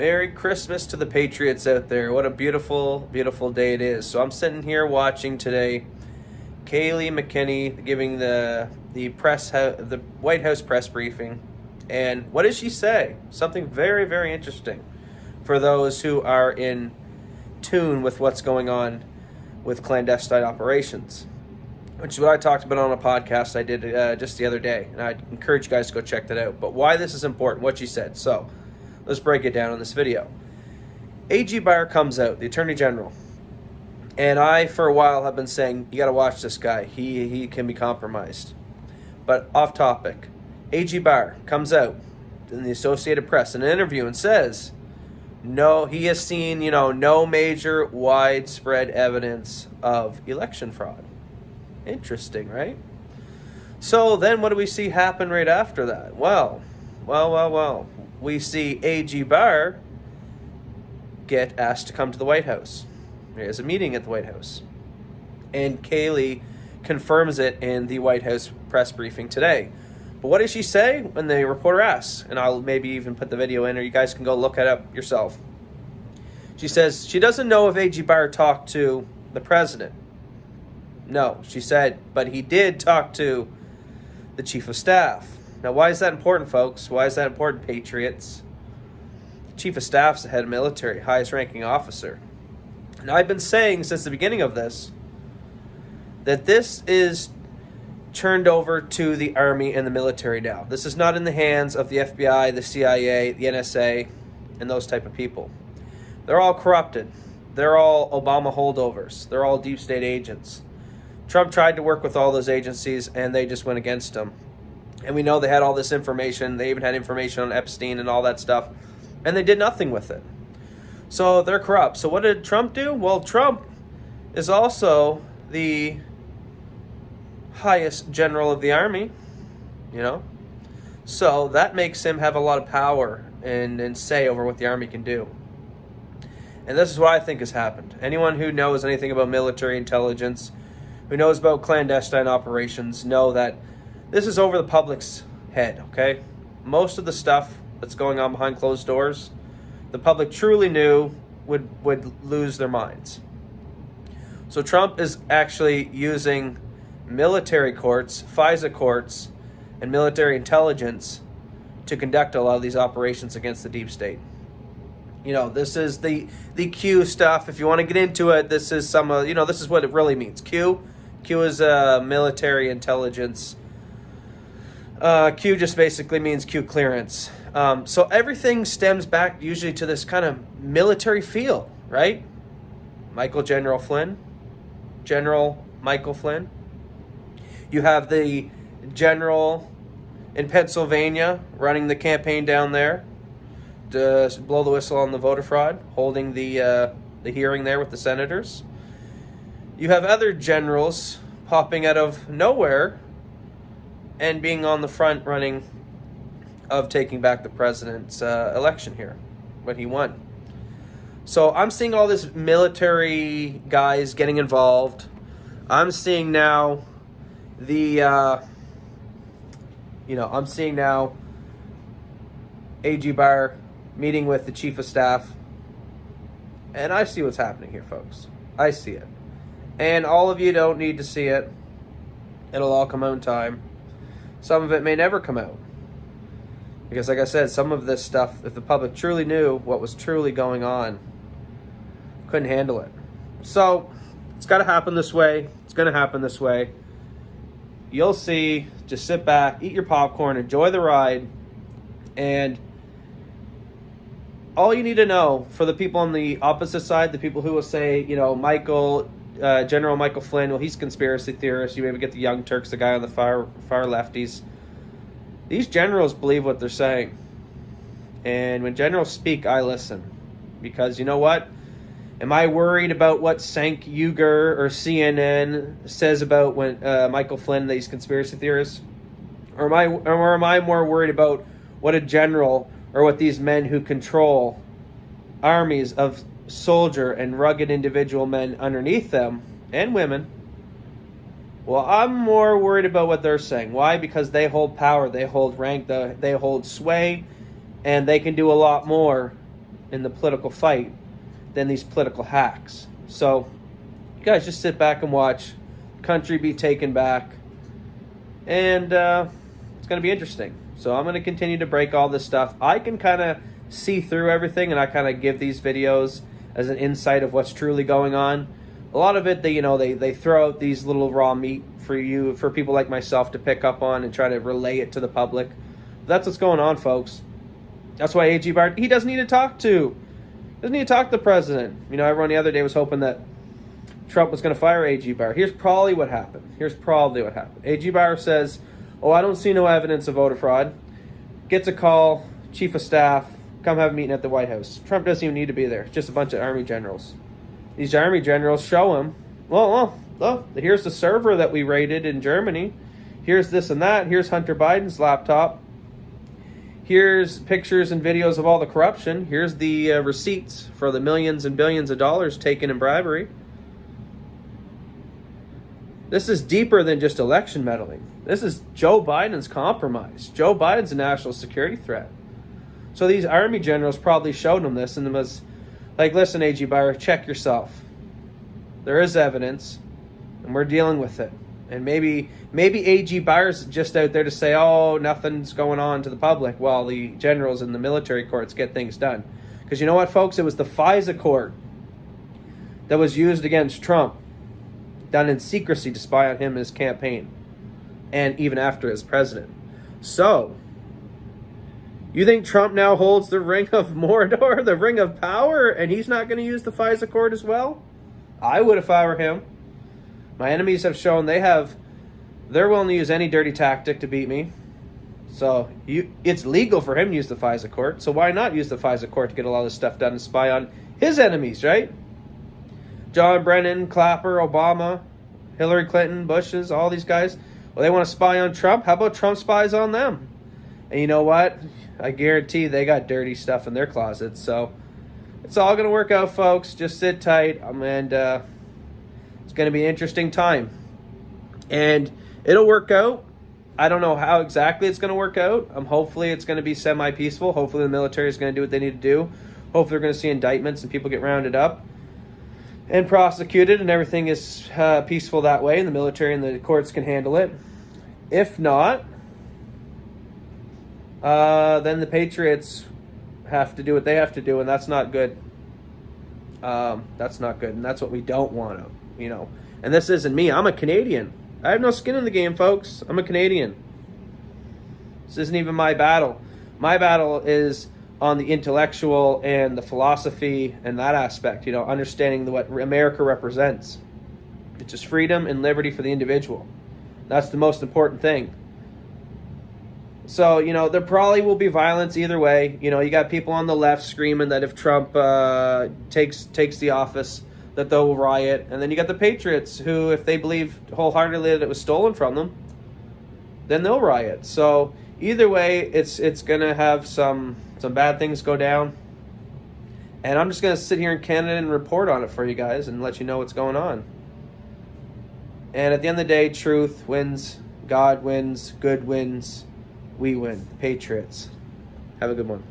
Merry Christmas to the Patriots out there. What a beautiful, beautiful day it is. So I'm sitting here watching today Kayleigh McEnany giving the White House press briefing. And what does she say? Something very, very interesting for those who are in tune with what's going on with clandestine operations, which is what I talked about on a podcast I did just the other day. And I'd encourage you guys to go check that out. But why this is important, what she said. So let's break it down in this video. AG Barr comes out, the Attorney General. And I, for a while, have been saying, you got to watch this guy. He can be compromised. But off topic. AG Barr comes out in the Associated Press in an interview and says, no, he has seen, no major widespread evidence of election fraud. Interesting, right? So then what do we see happen right after that? Well. We see AG Barr get asked to come to the White House. There's a meeting at the White House. And Kayleigh confirms it in the White House press briefing today. But what does she say when the reporter asks? And I'll maybe even put the video in, or you guys can go look it up yourself. She says she doesn't know if AG Barr talked to the president. No, she said, but he did talk to the chief of staff. Now, why is that important, folks? Why is that important, Patriots? The chief of staff's the head of military, highest ranking officer. And I've been saying since the beginning of this that this is turned over to the Army and the military now. This is not in the hands of the FBI, the CIA, the NSA, and those type of people. They're all corrupted. They're all Obama holdovers. They're all deep state agents. Trump tried to work with all those agencies, and they just went against him. And we know they had all this information. They even had information on Epstein and all that stuff, and they did nothing with it. So they're corrupt. So what did Trump do? Well, Trump is also the highest general of the army, so that makes him have a lot of power and say over what the army can do. And this is what I think has happened. Anyone who knows anything about military intelligence, who knows about clandestine operations, know that this is over the public's head, okay? Most of the stuff that's going on behind closed doors, the public truly knew would lose their minds. So Trump is actually using military courts, FISA courts, and military intelligence to conduct a lot of these operations against the deep state. This is the Q stuff. If you want to get into it, this is this is what it really means. Q is military intelligence. Q just basically means Q clearance. So everything stems back usually to this kind of military feel, right? General Michael Flynn. You have the general in Pennsylvania running the campaign down there to blow the whistle on the voter fraud, holding the hearing there with the senators. You have other generals popping out of nowhere and being on the front running of taking back the president's election here, when he won. So I'm seeing all this military guys getting involved. I'm seeing now I'm seeing now AG Barr meeting with the chief of staff. And I see what's happening here, folks. I see it. And all of you don't need to see it. It'll all come out in time. Some of it may never come out. Because like I said, some of this stuff, if the public truly knew what was truly going on, couldn't handle it. So, it's got to happen this way. It's going to happen this way. You'll see. Just sit back, eat your popcorn, enjoy the ride. And all you need to know, for the people on the opposite side, the people who will say, General Michael Flynn, well, he's a conspiracy theorist. You maybe get the Young Turks, the guy on the far lefties. These generals believe what they're saying. And when generals speak, I listen. Because you know what? Am I worried about what Cenk Uygur or CNN says about when Michael Flynn, these conspiracy theorists? Or am I more worried about what a general or what these men who control armies of soldier and rugged individual men underneath them, and women, well, I'm more worried about what they're saying. Why? Because they hold power, they hold rank, they hold sway, and they can do a lot more in the political fight than these political hacks. So you guys just sit back and watch country be taken back, and it's going to be interesting. So I'm going to continue to break all this stuff. I can kind of see through everything, and I kind of give these videos as an insight of what's truly going on. A lot of it, they throw out these little raw meat for people like myself to pick up on and try to relay it to the public. That's what's going on, folks. That's why A.G. Barr, he doesn't need to talk to the president. You know, everyone the other day was hoping that Trump was going to fire A.G. Barr. Here's probably what happened. A.G. Barr says, oh, I don't see no evidence of voter fraud. Gets a call, chief of staff, come have a meeting at the White House. Trump doesn't even need to be there. It's just a bunch of army generals. These army generals show him, well, here's the server that we raided in Germany. Here's this and that. Here's Hunter Biden's laptop. Here's pictures and videos of all the corruption. Here's the receipts for the millions and billions of dollars taken in bribery. This is deeper than just election meddling. This is Joe Biden's compromise. Joe Biden's a national security threat. So these army generals probably showed him this and was like, listen, A.G. Barr, check yourself. There is evidence, and we're dealing with it. And maybe A.G. Barr's just out there to say, oh, nothing's going on to the public while the generals and the military courts get things done. Because you know what, folks? It was the FISA court that was used against Trump, done in secrecy to spy on him and his campaign, and even after as president. So, you think Trump now holds the ring of Mordor, the ring of power, and he's not going to use the FISA court as well? I would if I were him. My enemies have shown they're willing to use any dirty tactic to beat me. So it's legal for him to use the FISA court. So why not use the FISA court to get a lot of this stuff done and spy on his enemies, right? John Brennan, Clapper, Obama, Hillary Clinton, Bush's, all these guys. Well, they want to spy on Trump. How about Trump spies on them? And you know what? I guarantee they got dirty stuff in their closets. So it's all going to work out, folks. Just sit tight. And it's going to be an interesting time. And it'll work out. I don't know how exactly it's going to work out. Hopefully it's going to be semi-peaceful. Hopefully the military is going to do what they need to do. Hopefully they're going to see indictments and people get rounded up and prosecuted, and everything is peaceful that way, and the military and the courts can handle it. If not, then the Patriots have to do what they have to do, and that's not good. That's not good, and that's what we don't want to, And this isn't me. I'm a Canadian. I have no skin in the game, folks. I'm a Canadian. This isn't even my battle. My battle is on the intellectual and the philosophy and that aspect, understanding what America represents. It's just freedom and liberty for the individual. That's the most important thing. So, there probably will be violence either way. You got people on the left screaming that if Trump takes the office, that they'll riot. And then you got the Patriots who, if they believe wholeheartedly that it was stolen from them, then they'll riot. So either way, it's going to have some bad things go down. And I'm just going to sit here in Canada and report on it for you guys and let you know what's going on. And at the end of the day, truth wins, God wins, good wins, we win. Patriots. Have a good one.